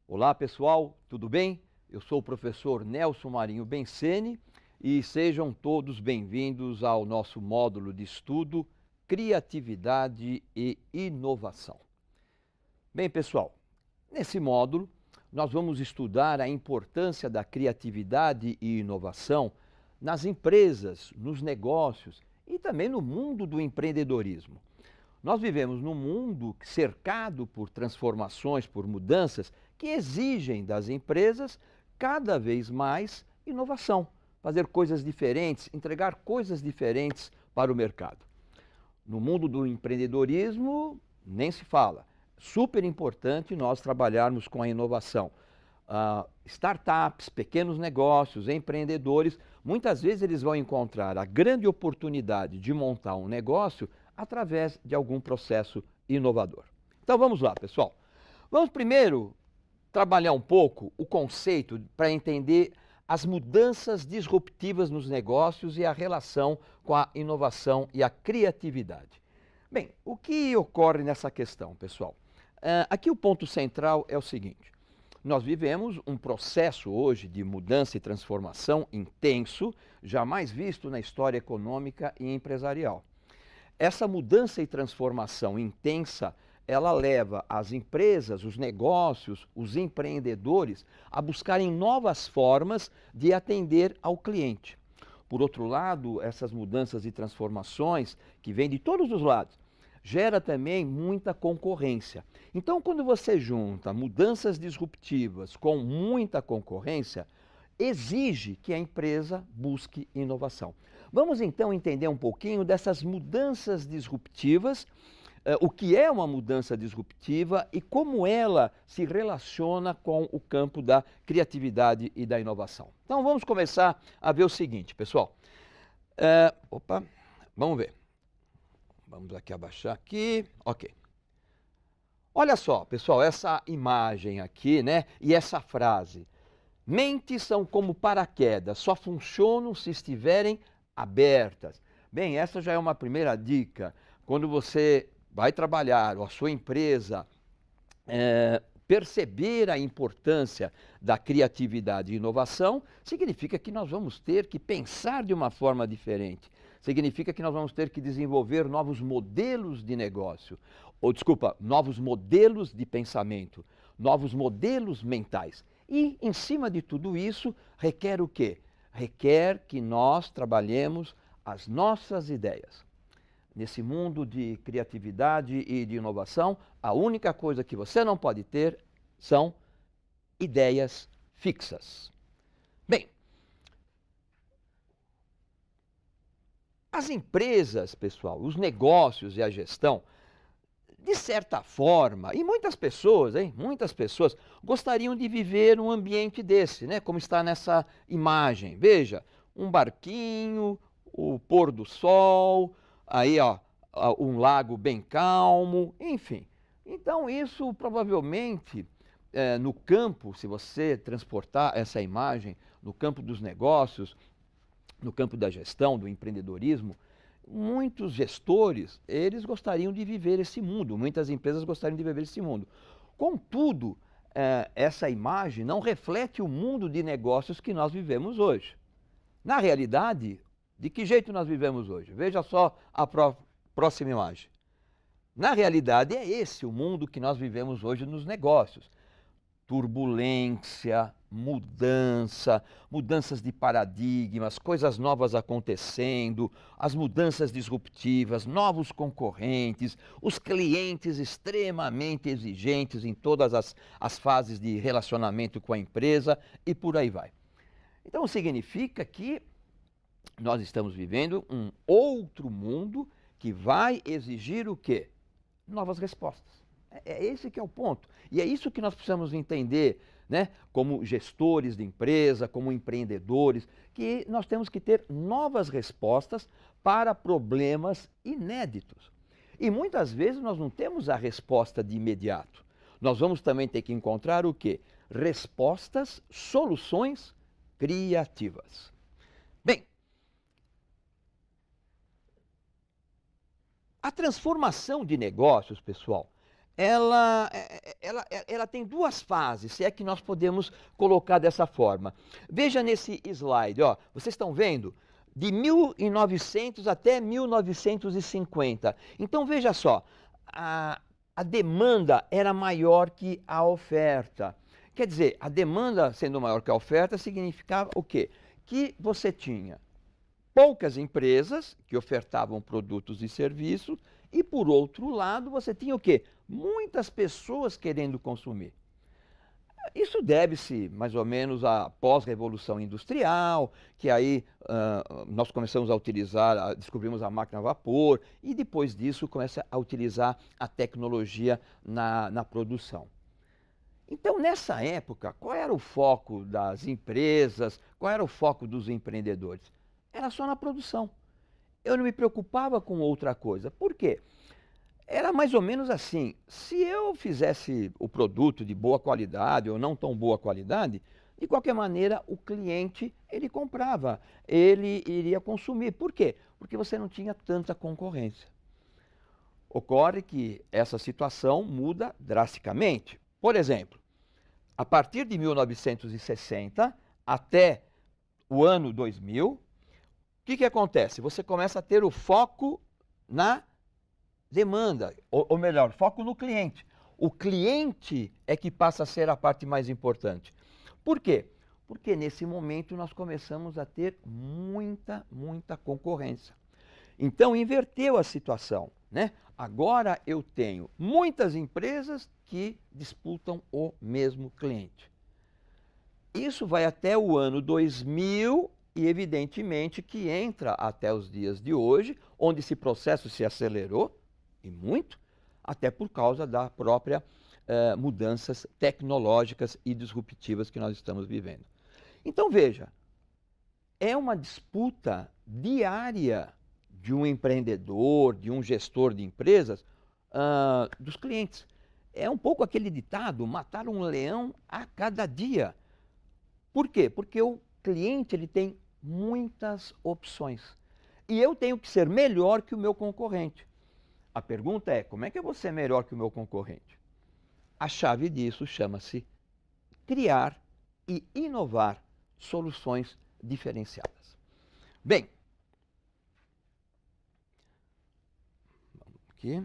Olá pessoal, tudo bem? Eu sou o professor Nelson Marinho Benceni e sejam todos bem-vindos ao nosso módulo de estudo Criatividade e Inovação. Bem pessoal, nesse módulo nós vamos estudar a importância da criatividade e inovação nas empresas, nos negócios e também no mundo do empreendedorismo. Nós vivemos num mundo cercado por transformações, por mudanças que exigem das empresas cada vez mais inovação, fazer coisas diferentes, entregar coisas diferentes para o mercado. No mundo do empreendedorismo, nem se fala. Super importante nós trabalharmos com a inovação. Startups, pequenos negócios, empreendedores, muitas vezes eles vão encontrar a grande oportunidade de montar um negócio através de algum processo inovador. Então vamos lá, pessoal. Vamos primeiro trabalhar um pouco o conceito para entender as mudanças disruptivas nos negócios e a relação com a inovação e a criatividade. Bem, o que ocorre nessa questão, pessoal? Aqui o ponto central é o seguinte: nós vivemos um processo hoje de mudança e transformação intenso, jamais visto na história econômica e empresarial. Essa mudança e transformação intensa, ela leva as empresas, os negócios, os empreendedores a buscarem novas formas de atender ao cliente. Por outro lado, essas mudanças e transformações, que vêm de todos os lados, gera também muita concorrência. Então, quando você junta mudanças disruptivas com muita concorrência, exige que a empresa busque inovação. Vamos então entender um pouquinho dessas mudanças disruptivas, o que é uma mudança disruptiva e como ela se relaciona com o campo da criatividade e da inovação. Então vamos começar a ver o seguinte, pessoal. Vamos ver. Vamos aqui abaixar aqui, ok. Olha só, pessoal, essa imagem aqui, né, e essa frase. Mentes são como paraquedas, só funcionam se estiverem abertas. Bem, essa já é uma primeira dica. Quando você vai trabalhar, ou a sua empresa, perceber a importância da criatividade e inovação, significa que nós vamos ter que pensar de uma forma diferente. Significa que nós vamos ter que desenvolver novos modelos de negócio, novos modelos de pensamento, novos modelos mentais. E, em cima de tudo isso, requer o quê? Requer que nós trabalhemos as nossas ideias. Nesse mundo de criatividade e de inovação, a única coisa que você não pode ter são ideias fixas. Bem, as empresas, pessoal, os negócios e a gestão, de certa forma, e muitas pessoas gostariam de viver um ambiente desse, né? Como está nessa imagem. Veja, um barquinho, o pôr do sol, aí ó, um lago bem calmo, enfim. Então isso provavelmente no campo, se você transportar essa imagem no campo dos negócios, no campo da gestão, do empreendedorismo, muitos gestores, eles gostariam de viver esse mundo, muitas empresas gostariam de viver esse mundo. Contudo, essa imagem não reflete o mundo de negócios que nós vivemos hoje. Na realidade, de que jeito nós vivemos hoje? Veja só a próxima imagem. Na realidade, é esse o mundo que nós vivemos hoje nos negócios. Turbulência, mudanças de paradigmas, coisas novas acontecendo, as mudanças disruptivas, novos concorrentes, os clientes extremamente exigentes em todas as fases de relacionamento com a empresa e por aí vai. Então significa que nós estamos vivendo um outro mundo que vai exigir o quê? Novas respostas. É esse que é o ponto. E é isso que nós precisamos entender, né? Como gestores de empresa, como empreendedores, que nós temos que ter novas respostas para problemas inéditos. E muitas vezes nós não temos a resposta de imediato. Nós vamos também ter que encontrar o quê? Respostas, soluções criativas. Bem, a transformação de negócios, pessoal, ela tem duas fases, se é que nós podemos colocar dessa forma. Veja nesse slide, ó, vocês estão vendo? De 1900 até 1950. Então veja só, a demanda era maior que a oferta. Quer dizer, a demanda sendo maior que a oferta significava o quê? Que você tinha poucas empresas que ofertavam produtos e serviços e, por outro lado, você tinha o quê? Muitas pessoas querendo consumir. Isso deve-se mais ou menos à pós-revolução industrial, que aí nós começamos a utilizar, descobrimos a máquina a vapor e depois disso começa a utilizar a tecnologia na produção. Então, nessa época, qual era o foco das empresas, qual era o foco dos empreendedores? Era só na produção. Eu não me preocupava com outra coisa. Por quê? Era mais ou menos assim, se eu fizesse o produto de boa qualidade ou não tão boa qualidade, de qualquer maneira o cliente, ele comprava, ele iria consumir. Por quê? Porque você não tinha tanta concorrência. Ocorre que essa situação muda drasticamente. Por exemplo, a partir de 1960 até o ano 2000, o que acontece? Você começa a ter o foco na demanda, ou melhor, foco no cliente. O cliente é que passa a ser a parte mais importante. Por quê? Porque nesse momento nós começamos a ter muita concorrência. Então inverteu a situação, né? Agora eu tenho muitas empresas que disputam o mesmo cliente. Isso vai até o ano 2000 e evidentemente que entra até os dias de hoje, onde esse processo se acelerou, e muito, até por causa da própria mudanças tecnológicas e disruptivas que nós estamos vivendo. Então veja, é uma disputa diária de um empreendedor, de um gestor de empresas, dos clientes. É um pouco aquele ditado, matar um leão a cada dia. Por quê? Porque o cliente ele tem muitas opções. E eu tenho que ser melhor que o meu concorrente. A pergunta é, como é que eu vou ser melhor que o meu concorrente? A chave disso chama-se criar e inovar soluções diferenciadas. Bem, vamos aqui.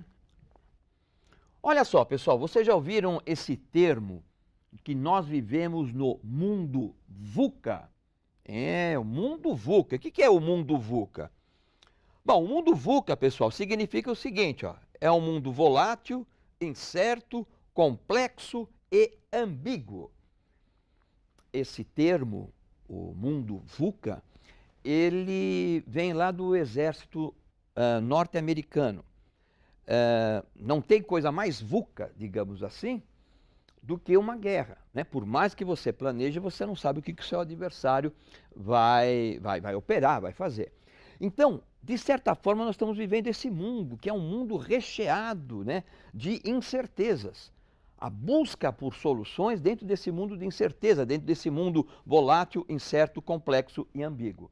Olha só, pessoal, vocês já ouviram esse termo que nós vivemos no mundo VUCA? É, o mundo VUCA. O que é o mundo VUCA? Bom, o mundo VUCA, pessoal, significa o seguinte, ó, é um mundo volátil, incerto, complexo e ambíguo. Esse termo, o mundo VUCA, ele vem lá do exército norte-americano. Não tem coisa mais VUCA, digamos assim, do que uma guerra, né? Por mais que você planeje, você não sabe o que o seu adversário vai operar, vai fazer. Então, de certa forma, nós estamos vivendo esse mundo, que é um mundo recheado, né, de incertezas. A busca por soluções dentro desse mundo de incerteza, dentro desse mundo volátil, incerto, complexo e ambíguo.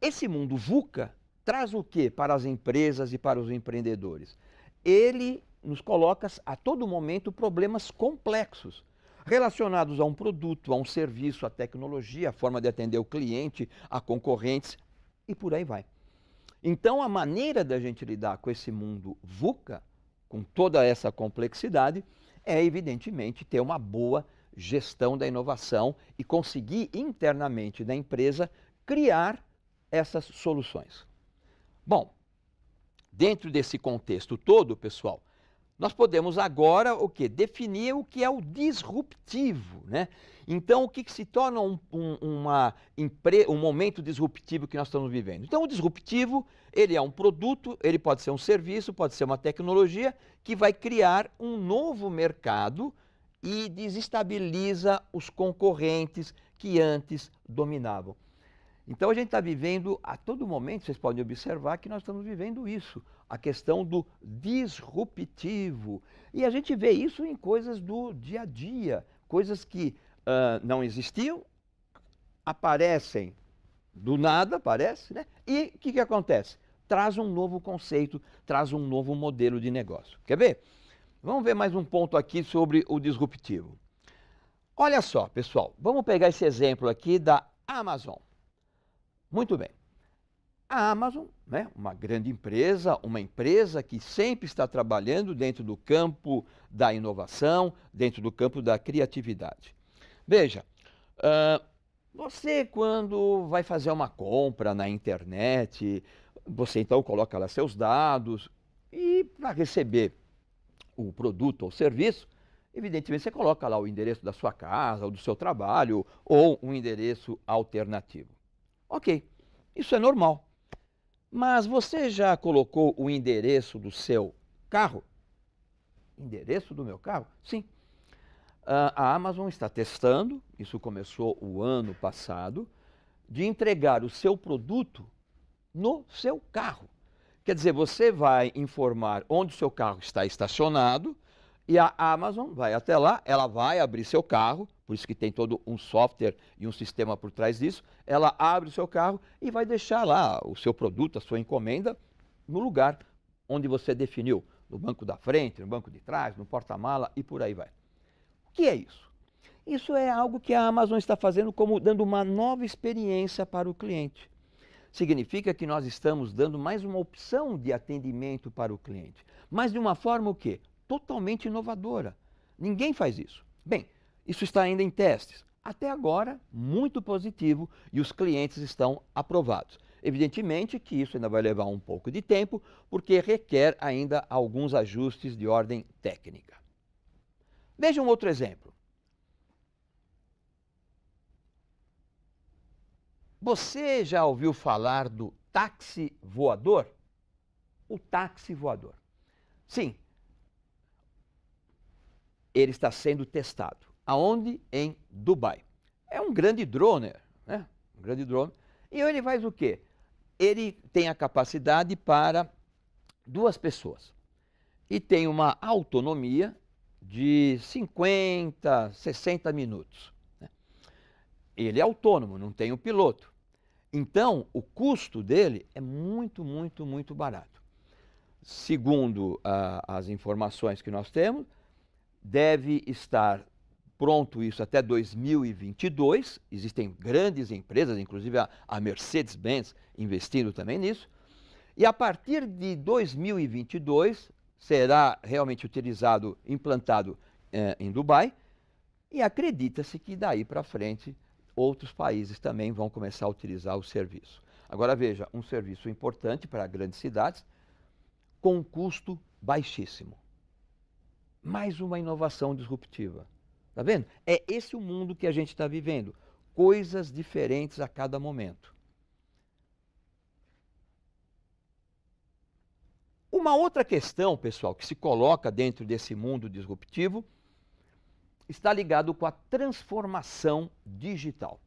Esse mundo VUCA traz o que para as empresas e para os empreendedores? Ele nos coloca a todo momento problemas complexos, relacionados a um produto, a um serviço, a tecnologia, a forma de atender o cliente, a concorrentes e por aí vai. Então a maneira da gente lidar com esse mundo VUCA, com toda essa complexidade, é evidentemente ter uma boa gestão da inovação e conseguir internamente da empresa criar essas soluções. Bom, dentro desse contexto todo, pessoal, nós podemos agora o quê? Definir o que é o disruptivo, né? Então, o que se torna um momento disruptivo que nós estamos vivendo? Então, o disruptivo, ele é um produto, ele pode ser um serviço, pode ser uma tecnologia que vai criar um novo mercado e desestabiliza os concorrentes que antes dominavam. Então a gente está vivendo, a todo momento, vocês podem observar que nós estamos vivendo isso, a questão do disruptivo. E a gente vê isso em coisas do dia a dia, coisas que não existiam, aparecem do nada, aparece, né? E o que acontece? traz um novo conceito, traz um novo modelo de negócio. Quer ver? Vamos ver mais um ponto aqui sobre o disruptivo. Olha só, pessoal, vamos pegar esse exemplo aqui da Amazon. Muito bem. A Amazon, né, uma grande empresa, uma empresa que sempre está trabalhando dentro do campo da inovação, dentro do campo da criatividade. Veja, você quando vai fazer uma compra na internet, você então coloca lá seus dados e para receber o produto ou serviço, evidentemente você coloca lá o endereço da sua casa, ou do seu trabalho, ou um endereço alternativo. Ok, isso é normal. Mas você já colocou o endereço do seu carro? Endereço do meu carro? Sim. A Amazon está testando, isso começou o ano passado, de entregar o seu produto no seu carro. Quer dizer, você vai informar onde o seu carro está estacionado e a Amazon vai até lá, ela vai abrir seu carro, por isso que tem todo um software e um sistema por trás disso, ela abre o seu carro e vai deixar lá o seu produto, a sua encomenda, no lugar onde você definiu, no banco da frente, no banco de trás, no porta-mala e por aí vai. O que é isso? Isso é algo que a Amazon está fazendo como dando uma nova experiência para o cliente. Significa que nós estamos dando mais uma opção de atendimento para o cliente, mas de uma forma o quê? Totalmente inovadora. Ninguém faz isso. Bem, isso está ainda em testes. Até agora, muito positivo e os clientes estão aprovados. Evidentemente que isso ainda vai levar um pouco de tempo, porque requer ainda alguns ajustes de ordem técnica. Veja um outro exemplo. Você já ouviu falar do táxi voador? O táxi voador. Sim, ele está sendo testado. Aonde? Em Dubai. É um grande drone, né? Um grande drone. E ele faz o quê? Ele tem a capacidade para 2 pessoas. E tem uma autonomia de 50, 60 minutos. Ele é autônomo, não tem o piloto. Então, o custo dele é muito, muito, muito barato. Segundo as informações que nós temos, deve estar pronto isso até 2022. Existem grandes empresas, inclusive a Mercedes-Benz, investindo também nisso. E a partir de 2022, será realmente utilizado, implantado em Dubai. E acredita-se que daí para frente outros países também vão começar a utilizar o serviço. Agora veja, um serviço importante para grandes cidades, com um custo baixíssimo. Mais uma inovação disruptiva. Está vendo? É esse o mundo que a gente está vivendo. Coisas diferentes a cada momento. Uma outra questão, pessoal, que se coloca dentro desse mundo disruptivo, está ligado com a transformação digital.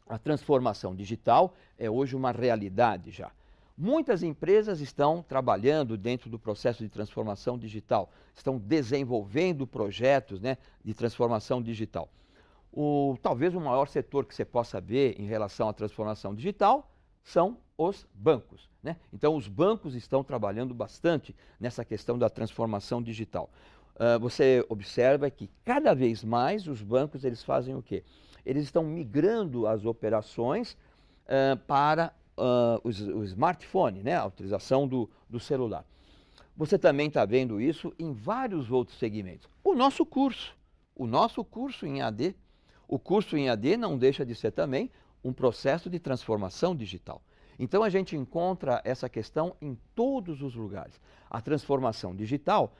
A transformação digital é hoje uma realidade já. Muitas empresas estão trabalhando dentro do processo de transformação digital, estão desenvolvendo projetos, né, de transformação digital. Talvez o maior setor que você possa ver em relação à transformação digital são os bancos, né? Então, os bancos estão trabalhando bastante nessa questão da transformação digital. Você observa que cada vez mais os bancos eles fazem o quê? Eles estão migrando as operações para o smartphone, né? A utilização do celular. Você também está vendo isso em vários outros segmentos. O nosso curso em AD, o curso em AD não deixa de ser também um processo de transformação digital. Então a gente encontra essa questão em todos os lugares. A transformação digital,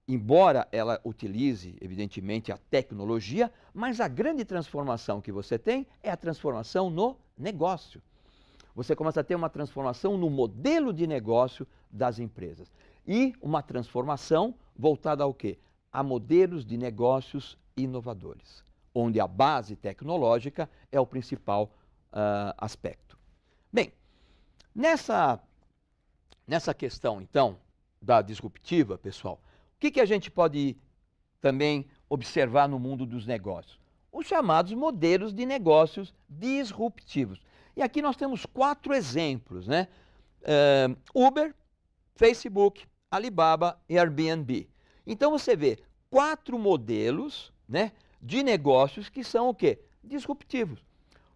embora ela utilize, evidentemente, a tecnologia, mas a grande transformação que você tem é a transformação no negócio. Você começa a ter uma transformação no modelo de negócio das empresas. E uma transformação voltada ao quê? A modelos de negócios inovadores, onde a base tecnológica é o principal aspecto. Bem, nessa questão, então, da disruptiva, pessoal, o que a gente pode também observar no mundo dos negócios? Os chamados modelos de negócios disruptivos. E aqui nós temos 4 exemplos, né? Uber, Facebook, Alibaba e Airbnb. Então você vê 4 modelos, né, de negócios que são o quê? Disruptivos.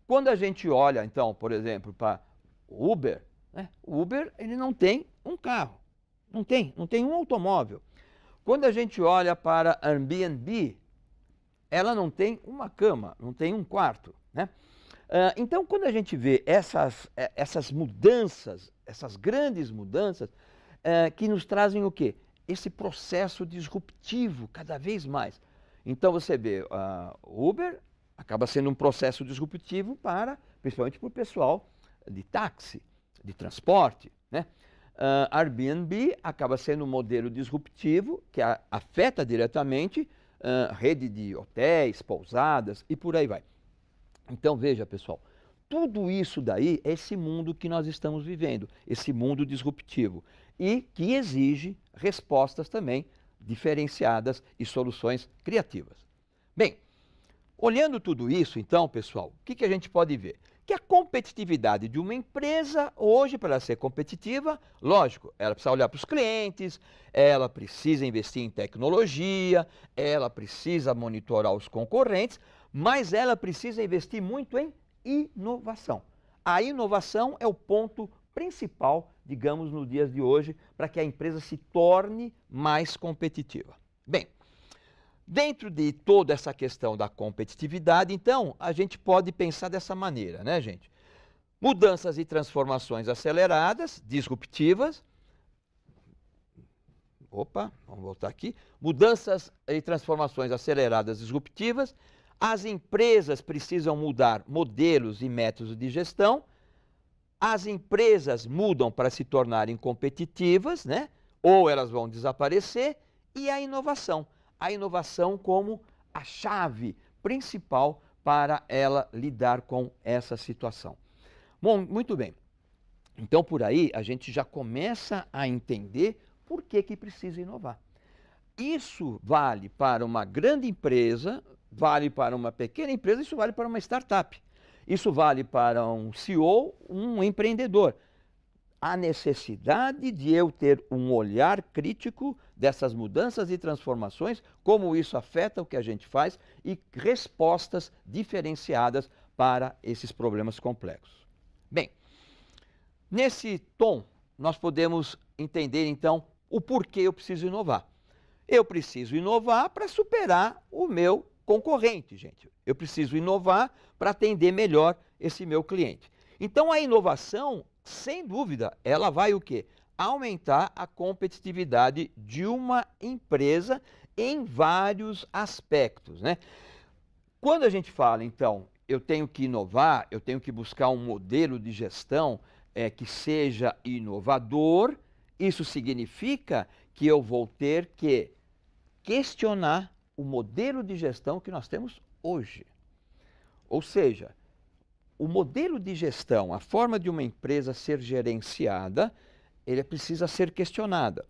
Quando a gente olha, então, por exemplo, para o Uber, né, o Uber ele não tem um carro, não tem um automóvel. Quando a gente olha para a Airbnb, ela não tem uma cama, não tem um quarto, né? Então, quando a gente vê essas mudanças, essas grandes mudanças, que nos trazem o quê? Esse processo disruptivo cada vez mais. Então, você vê, o Uber acaba sendo um processo disruptivo principalmente para o pessoal de táxi, de transporte, né? A Airbnb acaba sendo um modelo disruptivo que afeta diretamente rede de hotéis, pousadas e por aí vai. Então veja, pessoal, tudo isso daí é esse mundo que nós estamos vivendo, esse mundo disruptivo e que exige respostas também diferenciadas e soluções criativas. Bem, olhando tudo isso, então, pessoal, o que a gente pode ver? Que a competitividade de uma empresa, hoje, para ser competitiva, lógico, ela precisa olhar para os clientes, ela precisa investir em tecnologia, ela precisa monitorar os concorrentes, mas ela precisa investir muito em inovação. A inovação é o ponto principal, digamos, nos dias de hoje, para que a empresa se torne mais competitiva. Bem, dentro de toda essa questão da competitividade, então, a gente pode pensar dessa maneira, né, gente? Mudanças e transformações aceleradas, disruptivas. Opa, vamos voltar aqui. Mudanças e transformações aceleradas, disruptivas. As empresas precisam mudar modelos e métodos de gestão. As empresas mudam para se tornarem competitivas, né? Ou elas vão desaparecer. E a inovação como a chave principal para ela lidar com essa situação. Bom, muito bem. Então, por aí, a gente já começa a entender por que precisa inovar. Isso vale para uma grande empresa, vale para uma pequena empresa, isso vale para uma startup. Isso vale para um CEO, um empreendedor. A necessidade de eu ter um olhar crítico dessas mudanças e transformações, como isso afeta o que a gente faz e respostas diferenciadas para esses problemas complexos. Bem, nesse tom, nós podemos entender então o porquê eu preciso inovar. Eu preciso inovar para superar o meu concorrente, gente. Eu preciso inovar para atender melhor esse meu cliente. Então a inovação, sem dúvida, ela vai o quê? Aumentar a competitividade de uma empresa em vários aspectos, né? Quando a gente fala, então, eu tenho que inovar, eu tenho que buscar um modelo de gestão que seja inovador, isso significa que eu vou ter que questionar o modelo de gestão que nós temos hoje. Ou seja, o modelo de gestão, a forma de uma empresa ser gerenciada, ele precisa ser questionada.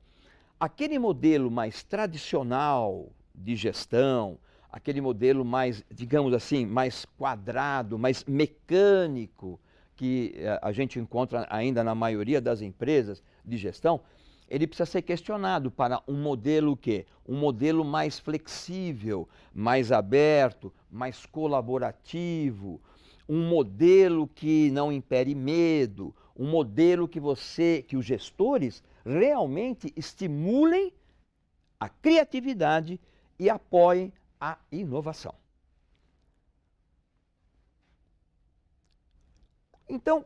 Aquele modelo mais tradicional de gestão, aquele modelo mais, digamos assim, mais quadrado, mais mecânico, que a gente encontra ainda na maioria das empresas de gestão, ele precisa ser questionado para um modelo o quê? Um modelo mais flexível, mais aberto, mais colaborativo, um modelo que não impere medo, um modelo que os gestores realmente estimulem a criatividade e apoiem a inovação. Então,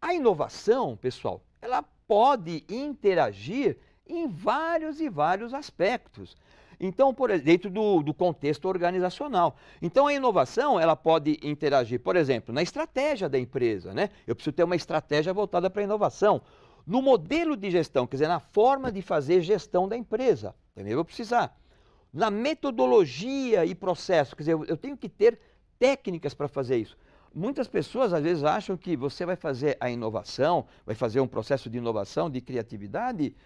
a inovação, pessoal, ela pode interagir em vários e vários aspectos. Então, dentro do contexto organizacional. Então, a inovação, ela pode interagir, por exemplo, na estratégia da empresa, né? Eu preciso ter uma estratégia voltada para a inovação. No modelo de gestão, quer dizer, na forma de fazer gestão da empresa, também vou precisar. Na metodologia e processo, quer dizer, eu tenho que ter técnicas para fazer isso. Muitas pessoas, às vezes, acham que você vai fazer a inovação, vai fazer um processo de inovação, de criatividade,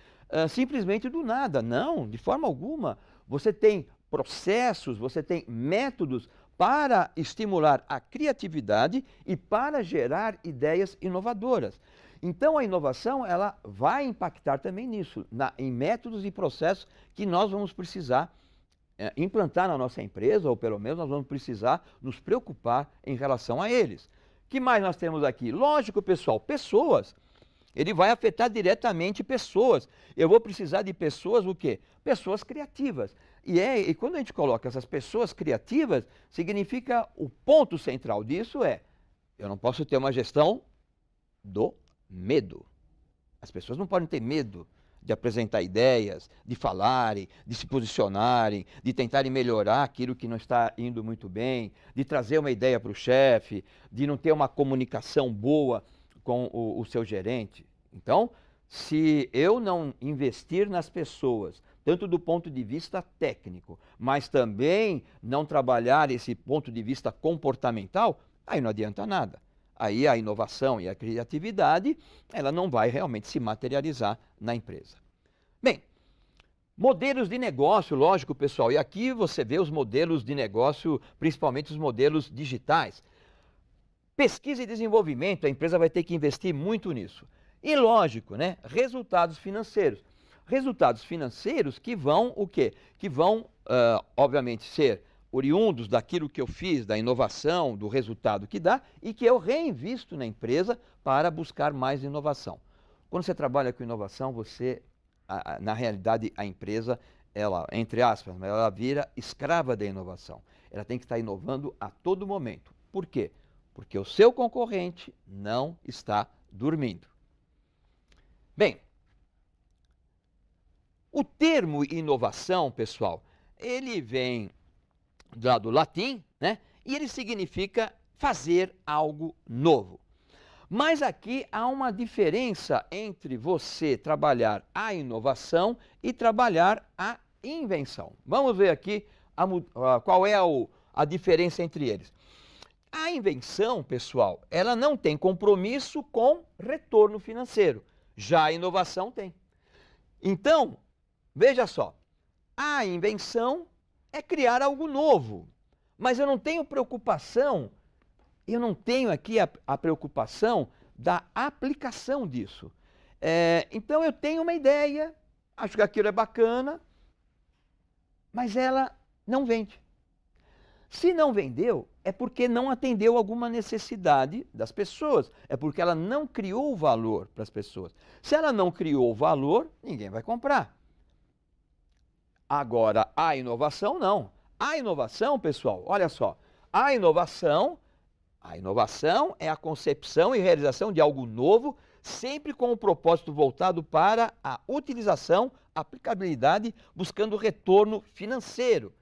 simplesmente do nada. Não, de forma alguma. Você tem processos, você tem métodos para estimular a criatividade e para gerar ideias inovadoras. Então, a inovação, ela vai impactar também nisso, em métodos e processos que nós vamos precisar implantar na nossa empresa, ou pelo menos nós vamos precisar nos preocupar em relação a eles. O que mais nós temos aqui? Lógico, pessoal, pessoas. Ele vai afetar diretamente pessoas. Eu vou precisar de pessoas, o quê? Pessoas criativas. E quando a gente coloca essas pessoas criativas, significa, o ponto central disso eu não posso ter uma gestão do medo. As pessoas não podem ter medo de apresentar ideias, de falarem, de se posicionarem, de tentarem melhorar aquilo que não está indo muito bem, de trazer uma ideia para o chefe, de não ter uma comunicação boa com o seu gerente. Então, se eu não investir nas pessoas, tanto do ponto de vista técnico, mas também não trabalhar esse ponto de vista comportamental, aí não adianta nada. Aí a inovação e a criatividade, ela não vai realmente se materializar na empresa. Bem, modelos de negócio, lógico, pessoal, e aqui você vê os modelos de negócio, principalmente os modelos digitais. Pesquisa e desenvolvimento, a empresa vai ter que investir muito nisso. E lógico, né, resultados financeiros. Resultados financeiros que vão o quê? Que vão, obviamente, ser oriundos daquilo que eu fiz, da inovação, do resultado que dá, e que eu reinvisto na empresa para buscar mais inovação. Quando você trabalha com inovação, na realidade, a empresa, ela, entre aspas, ela vira escrava da inovação. Ela tem que estar inovando a todo momento. Por quê? Porque o seu concorrente não está dormindo. Bem, o termo inovação, pessoal, ele vem do latim, né? E ele significa fazer algo novo. Mas aqui há uma diferença entre você trabalhar a inovação e trabalhar a invenção. Vamos ver aqui qual é a diferença entre eles. A invenção, pessoal, ela não tem compromisso com retorno financeiro. Já a inovação tem. Então, veja só, a invenção é criar algo novo, mas eu não tenho preocupação, eu não tenho aqui a preocupação da aplicação disso. Então eu tenho uma ideia, acho que aquilo é bacana, mas ela não vende. Se não vendeu, é porque não atendeu alguma necessidade das pessoas, é porque ela não criou valor para as pessoas. Se ela não criou valor, ninguém vai comprar. Agora, a inovação não. A inovação, pessoal, olha só, a inovação é a concepção e realização de algo novo, sempre com o propósito voltado para a utilização, aplicabilidade, buscando retorno financeiro.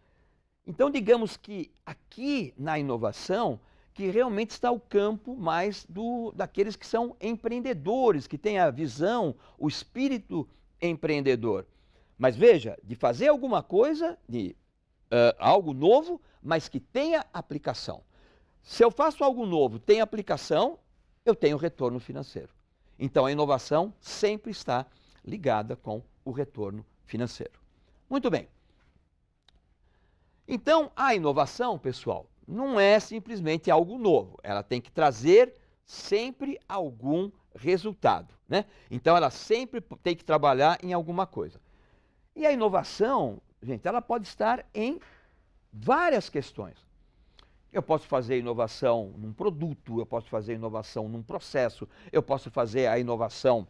Então, digamos que aqui na inovação, que realmente está o campo mais daqueles que são empreendedores, que têm a visão, o espírito empreendedor. Mas veja, de fazer alguma coisa, algo novo, mas que tenha aplicação. Se eu faço algo novo, tem aplicação, eu tenho retorno financeiro. Então, a inovação sempre está ligada com o retorno financeiro. Muito bem. Então, a inovação, pessoal, não é simplesmente algo novo. Ela tem que trazer sempre algum resultado, né? Então, ela sempre tem que trabalhar em alguma coisa. E a inovação, gente, ela pode estar em várias questões. Eu posso fazer inovação num produto, eu posso fazer inovação num processo, eu posso fazer a inovação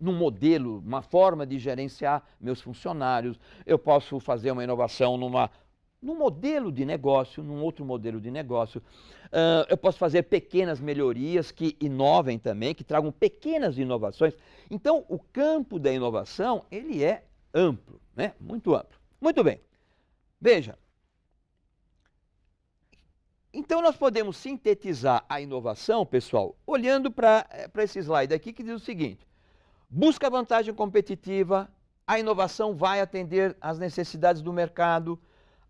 num modelo, uma forma de gerenciar meus funcionários, eu posso fazer uma inovação num modelo de negócio, num outro modelo de negócio, eu posso fazer pequenas melhorias que inovem também, que tragam pequenas inovações. Então, o campo da inovação, ele é amplo, né? Muito amplo. Muito bem. Veja. Então, nós podemos sintetizar a inovação, pessoal, olhando para esse slide aqui que diz o seguinte: busca vantagem competitiva, a inovação vai atender às necessidades do mercado,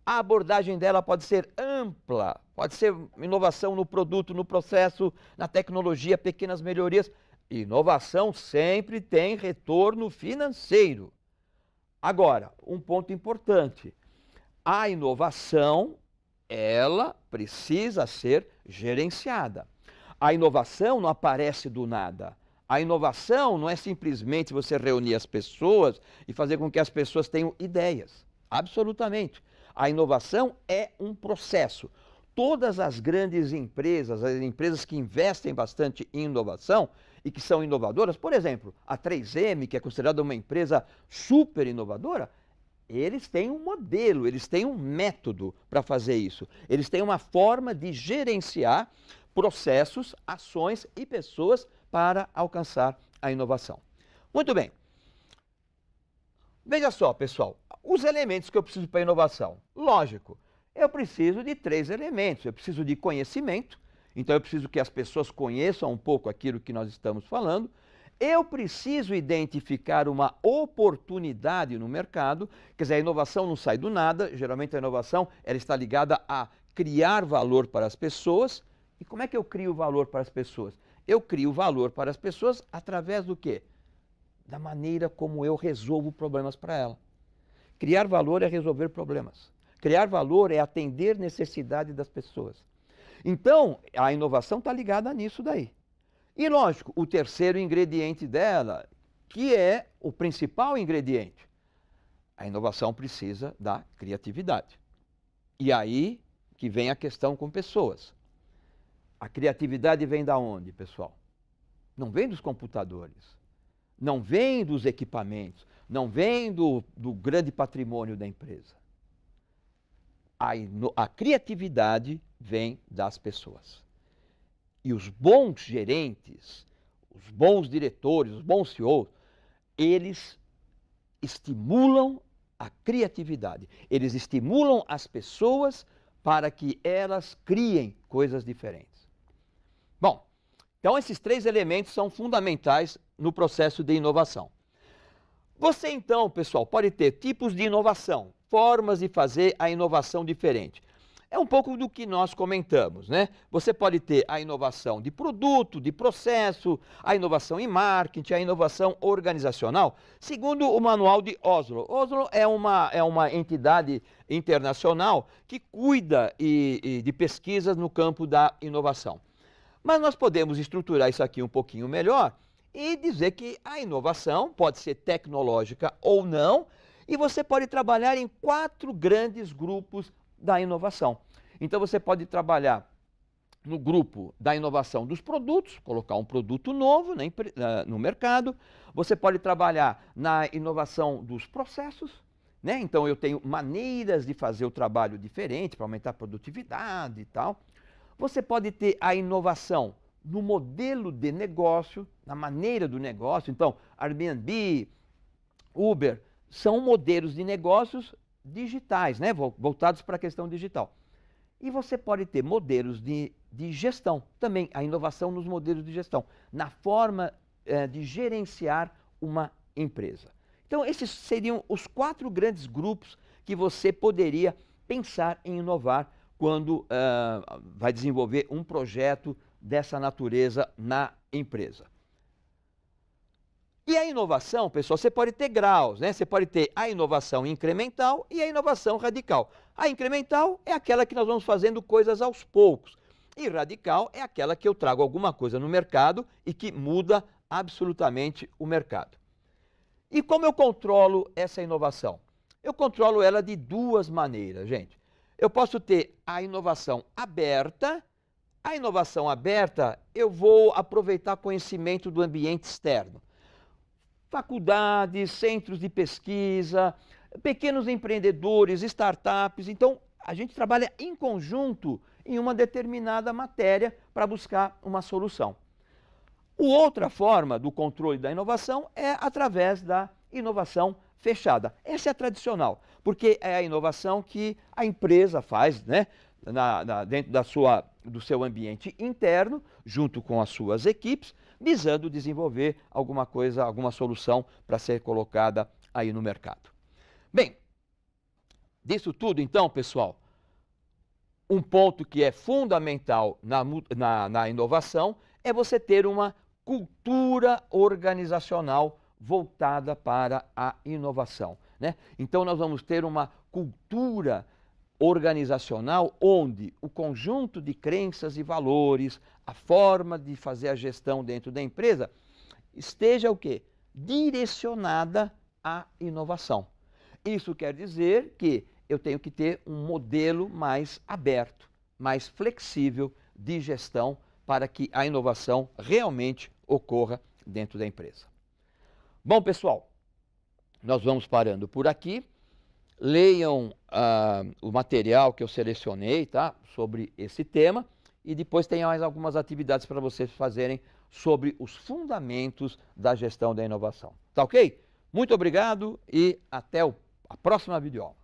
a abordagem dela pode ser ampla, pode ser inovação no produto, no processo, na tecnologia, pequenas melhorias. Inovação sempre tem retorno financeiro. Agora, um ponto importante, a inovação, ela precisa ser gerenciada. A inovação não aparece do nada. A inovação não é simplesmente você reunir as pessoas e fazer com que as pessoas tenham ideias. Absolutamente. A inovação é um processo. Todas as grandes empresas, as empresas que investem bastante em inovação e que são inovadoras, por exemplo, a 3M, que é considerada uma empresa super inovadora, eles têm um modelo, eles têm um método para fazer isso. Eles têm uma forma de gerenciar processos, ações e pessoas para alcançar a inovação. Muito bem. Veja só, pessoal, os elementos que eu preciso para a inovação. Lógico, eu preciso de 3 elementos. Eu preciso de conhecimento, então eu preciso que as pessoas conheçam um pouco aquilo que nós estamos falando. Eu preciso identificar uma oportunidade no mercado, quer dizer, a inovação não sai do nada, geralmente a inovação ela está ligada a criar valor para as pessoas. E como é que eu crio valor para as pessoas? Eu crio valor para as pessoas através do quê? Da maneira como eu resolvo problemas para ela. Criar valor é resolver problemas. Criar valor é atender necessidade das pessoas. Então, a inovação está ligada nisso daí. E lógico, o terceiro ingrediente dela, que é o principal ingrediente, a inovação precisa da criatividade. E aí que vem a questão com pessoas. A criatividade vem da onde, pessoal? Não vem dos computadores, não vem dos equipamentos, não vem do grande patrimônio da empresa. A criatividade vem das pessoas. E os bons gerentes, os bons diretores, os bons CEOs, eles estimulam a criatividade. Eles estimulam as pessoas para que elas criem coisas diferentes. Bom, então esses 3 elementos são fundamentais no processo de inovação. Você então, pessoal, pode ter tipos de inovação, formas de fazer a inovação diferente. É um pouco do que nós comentamos, né? Você pode ter a inovação de produto, de processo, a inovação em marketing, a inovação organizacional, segundo o manual de Oslo. Oslo é uma entidade internacional que cuida de pesquisas no campo da inovação. Mas nós podemos estruturar isso aqui um pouquinho melhor e dizer que a inovação pode ser tecnológica ou não, e você pode trabalhar em 4 grandes grupos da inovação. Então você pode trabalhar no grupo da inovação dos produtos, colocar um produto novo no mercado. Você pode trabalhar na inovação dos processos, né? Então eu tenho maneiras de fazer o trabalho diferente para aumentar a produtividade e tal. Você pode ter a inovação no modelo de negócio, na maneira do negócio. Então, Airbnb, Uber, são modelos de negócios digitais, né? Voltados para a questão digital. E você pode ter modelos de gestão, também a inovação nos modelos de gestão, na forma de gerenciar uma empresa. Então, esses seriam os 4 grandes grupos que você poderia pensar em inovar quando vai desenvolver um projeto dessa natureza na empresa. E a inovação, pessoal, você pode ter graus, né? Você pode ter a inovação incremental e a inovação radical. A incremental é aquela que nós vamos fazendo coisas aos poucos. E radical é aquela que eu trago alguma coisa no mercado e que muda absolutamente o mercado. E como eu controlo essa inovação? Eu controlo ela de 2 maneiras, gente. Eu posso ter a inovação aberta. A inovação aberta, eu vou aproveitar conhecimento do ambiente externo. Faculdades, centros de pesquisa, pequenos empreendedores, startups. Então, a gente trabalha em conjunto em uma determinada matéria para buscar uma solução. Outra forma do controle da inovação é através da inovação fechada. Essa é a tradicional, porque é a inovação que a empresa faz, né, dentro do seu ambiente interno, junto com as suas equipes, visando desenvolver alguma coisa, alguma solução para ser colocada aí no mercado. Bem, disso tudo então, pessoal, um ponto que é fundamental na inovação é você ter uma cultura organizacional voltada para a inovação, né? Então nós vamos ter uma cultura organizacional onde o conjunto de crenças e valores, a forma de fazer a gestão dentro da empresa, esteja o quê? Direcionada à inovação. Isso quer dizer que eu tenho que ter um modelo mais aberto, mais flexível de gestão para que a inovação realmente ocorra dentro da empresa. Bom, pessoal, nós vamos parando por aqui. Leiam o material que eu selecionei, tá? Sobre esse tema e depois tem mais algumas atividades para vocês fazerem sobre os fundamentos da gestão da inovação. Tá ok? Muito obrigado e até a próxima videoaula.